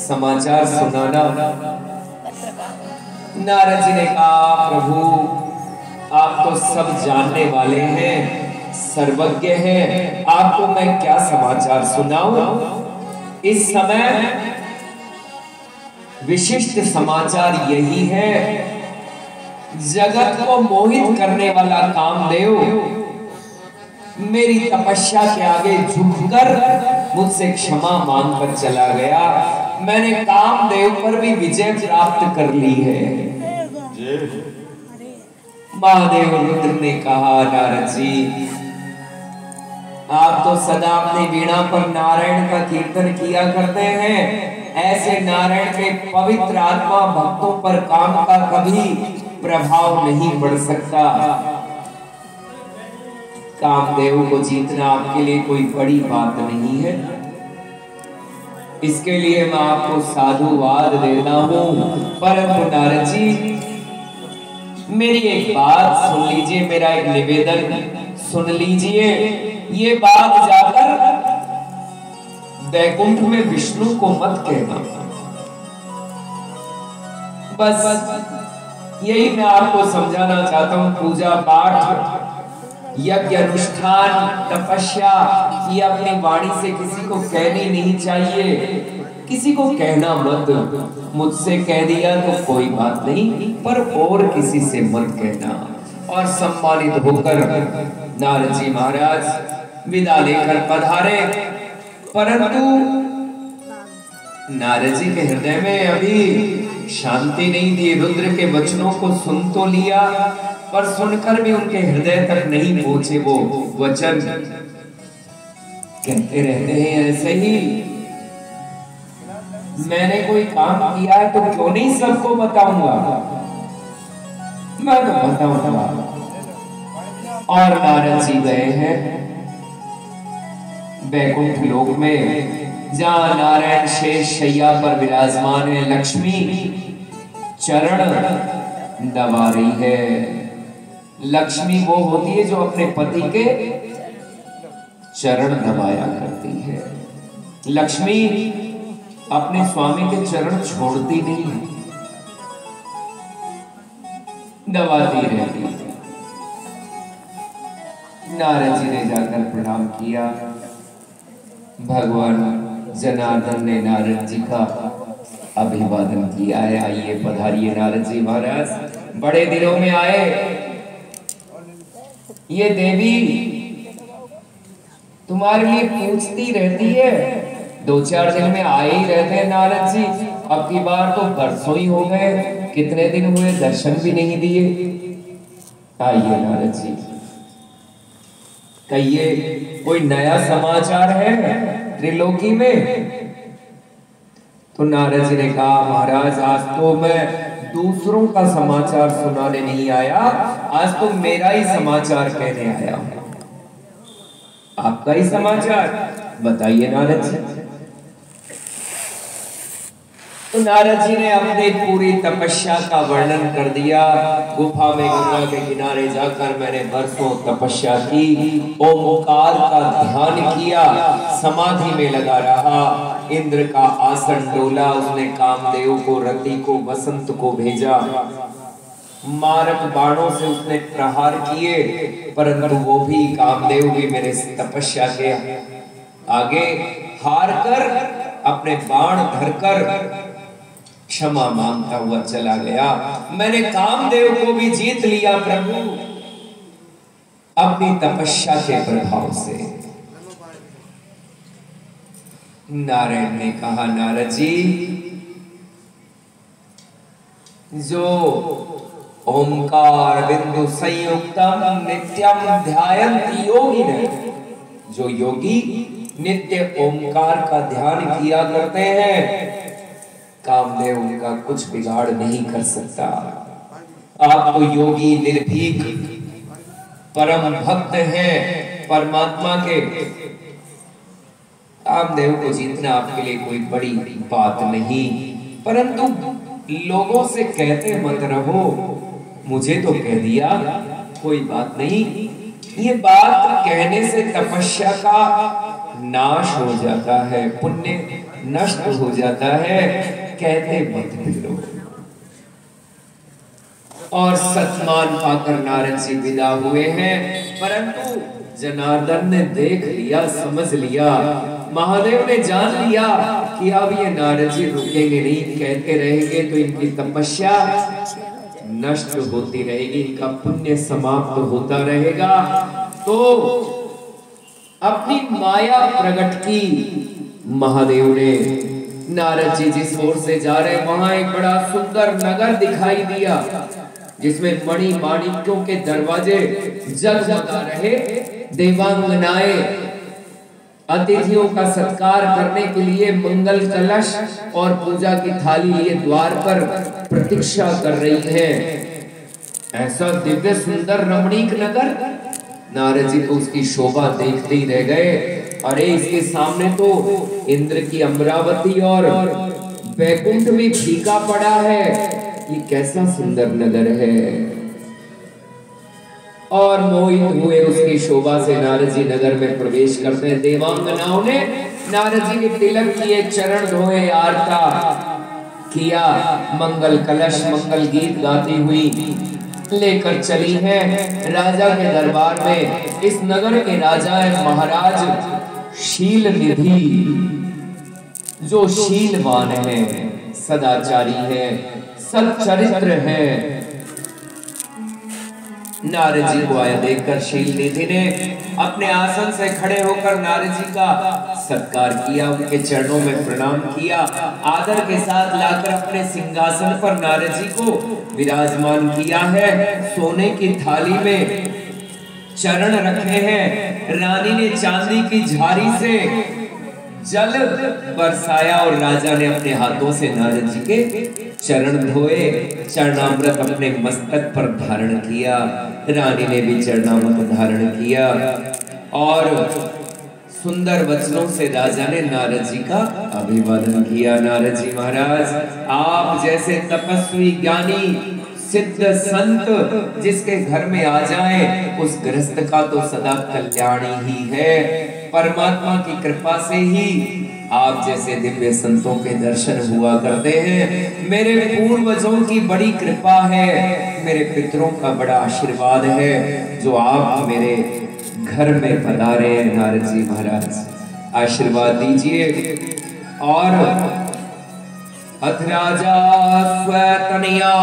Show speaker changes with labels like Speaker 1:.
Speaker 1: समाचार सुनाना। नारद जी ने कहा, प्रभु आप तो सब जानने वाले हैं, सर्वज्ञ हैं, आपको मैं क्या समाचार सुनाऊं। इस समय विशिष्ट समाचार यही है, जगत को मोहित करने वाला कामदेव मेरी तपस्या के आगे झुककर मुझसे क्षमा मांगकर चला गया। मैंने कामदेव पर भी विजय प्राप्त कर ली है। महादेव रुद्र ने कहा, नारद जी आप तो सदा अपनी वीणा पर नारायण का कीर्तन किया करते हैं, ऐसे नारायण के पवित्र आत्मा भक्तों पर काम का कभी प्रभाव नहीं पड़ सकता। कामदेव को जीतना आपके लिए कोई बड़ी बात नहीं है। इसके लिए मैं आपको साधुवाद देता हूं, परंतु नारद जी मेरी एक बात सुन लीजिए, मेरा एक निवेदन सुन लीजिए। ये बात जाकर वैकुंठ में विष्णु को मत कहना। बस यही मैं आपको समझाना चाहता हूं। पूजा पाठ, यज्ञ अनुष्ठान, तपस्या ये अपनी वाणी से किसी को कहनी नहीं चाहिए। किसी को कहना मत। मुझसे कह दिया तो कोई बात नहीं, पर और किसी से मत कहना। और सम्मानित होकर नारद जी महाराज विदा लेकर पधारे, परंतु नारद जी के हृदय में अभी शांति नहीं थी। रुद्र के वचनों को सुन तो लिया, पर सुनकर भी उनके हृदय तक नहीं पहुंचे वो वचन। कहते रहते हैं ऐसे ही, मैंने कोई काम किया है तो क्यों नहीं सबको बताऊंगा, मैं तो बताऊंगा। और नारद जी गए हैं वैकुंठ लोक में, जहां नारायण शेष शैया पर विराजमान है। लक्ष्मी चरण दबा रही है। लक्ष्मी वो होती है जो अपने पति के चरण दबाया करती है। लक्ष्मी अपने स्वामी के चरण छोड़ती नहीं है, दबाती रहती है। नारद जी ने जाकर प्रणाम किया। भगवान जनार्दन ने नारद जी का अभिवादन किया है। आइए पधारिए नारद जी महाराज, बड़े दिनों में आए। ये देवी तुम्हारे लिए पूछती रहती है, 2-4 दिन में आए ही रहते हैं नारद जी। अब की बार तो बरसों ही हो गए, कितने दिन हुए दर्शन भी नहीं दिए। आइए नारद जी, कहिए कोई नया समाचार है त्रिलोकी में। तो नारद जी ने कहा, महाराज आज तो मैं दूसरों का समाचार सुनाने नहीं आया, आज तो मेरा ही समाचार कहने आया हूं। आपका ही समाचार बताइए नारद जी। तो नारद जी ने अपनी पूरी तपस्या का वर्णन कर दिया। गुफा में गंगा के किनारे जाकर मैंने बरसों तपस्या की, ओमकार का ध्यान किया, समाधि में लगा रहा। इंद्र का आसन डोला, उसने कामदेव को, रति को, वसंत को भेजा। मारक बाणों से उसने प्रहार किए, परंतु वो भी कामदेव भी मेरे तपस्या के आगे हार कर अपने बाण धरकर क्षमा मांगता हुआ चला गया। मैंने कामदेव को भी जीत लिया प्रभु, अपनी तपस्या के प्रभाव से। नारायण ने कहा, नारद जी जो ओंकार बिंदु संयुक्तम नित्यम ध्यायन्ति योगिनः, जो योगी नित्य ओंकार का ध्यान किया करते हैं, कामदेव उनका कुछ बिगाड़ नहीं कर सकता। आप तो योगी निर्भीक परम भक्त हैं परमात्मा के। कामदेव को जीतना आपके लिए कोई बड़ी बात नहीं, परंतु लोगों से कहते मत रहो, मुझे तो कह दिया कोई बात नहीं। ये बात कहने से तपस्या का नाश हो जाता है, पुण्य नष्ट हो जाता है, कहते मत फिरो। और सत्मान पाकर नारद जी विदा हुए हैं। परंतु जनार्दन ने देख लिया, समझ लिया, महादेव ने जान लिया कि अब ये नारद जी रुकेंगे नहीं, कहते रहेंगे तो इनकी तपस्या नष्ट होती रहेगी, इनका पुण्य समाप्त होता रहेगा। तो अपनी माया प्रकट की महादेव ने। नारद जी जिस ओर से जा रहे, वहां एक बड़ा सुंदर नगर दिखाई दिया, जिसमें मणि माणिक्यों के दरवाजे जगमगा रहे। देवांगनाएं अतिथियों का सत्कार करने के लिए मंगल कलश और पूजा की थाली लिए द्वार पर प्रतीक्षा कर रही हैं। ऐसा दिव्य सुंदर रमणीक नगर, नारद जी को उसकी शोभा देखते ही रह गए। अरे इसके सामने तो इंद्र की अमरावती और वैकुंठ भी फीका पड़ा है, ये कैसा सुंदर नगर है। और मोहित हुए उसकी शोभा से नारद जी नगर में प्रवेश करते हैं। देवांगनाओं ने नारद जी के तिलक किए, चरण धोए, आरता किया, मंगल कलश मंगल गीत गाती हुई लेकर चली है राजा के दरबार में। इस नगर के राजा है महाराज शील निधि, जो शीलवान है, सदाचारी है, सच्चरित्र है। नारद जी को आया देखकर शील निधि ने अपने आसन से खड़े होकर नारद जी का सत्कार किया, उनके चरणों में प्रणाम किया, आदर के साथ लाकर अपने सिंहासन पर नारद जी को विराजमान किया है। सोने की थाली में चरण रखे हैं, रानी ने चांदी की झारी से जल बरसाया और राजा ने अपने हाथों से नारद जी के चरण धोए, चरणामृत अपने मस्तक पर धारण किया। रानी ने भी चरणामृत धारण किया और सुंदर वचनों से राजा ने नारद जी का अभिवादन किया। नारद जी महाराज, आप जैसे तपस्वी ज्ञानी सिद्ध संत जिसके घर में आ जाए, उस गृहस्थ का तो सदा कल्याण ही है। परमात्मा की कृपा से ही आप जैसे दिव्य संतों के दर्शन हुआ करते हैं। मेरे पूर्वजों की बड़ी कृपा है, मेरे पितरों का बड़ा आशीर्वाद है, जो आप मेरे घर में पधारे हैं। नारद जी महाराज, आशीर्वाद दीजिए। और अथ राजा स्वतनया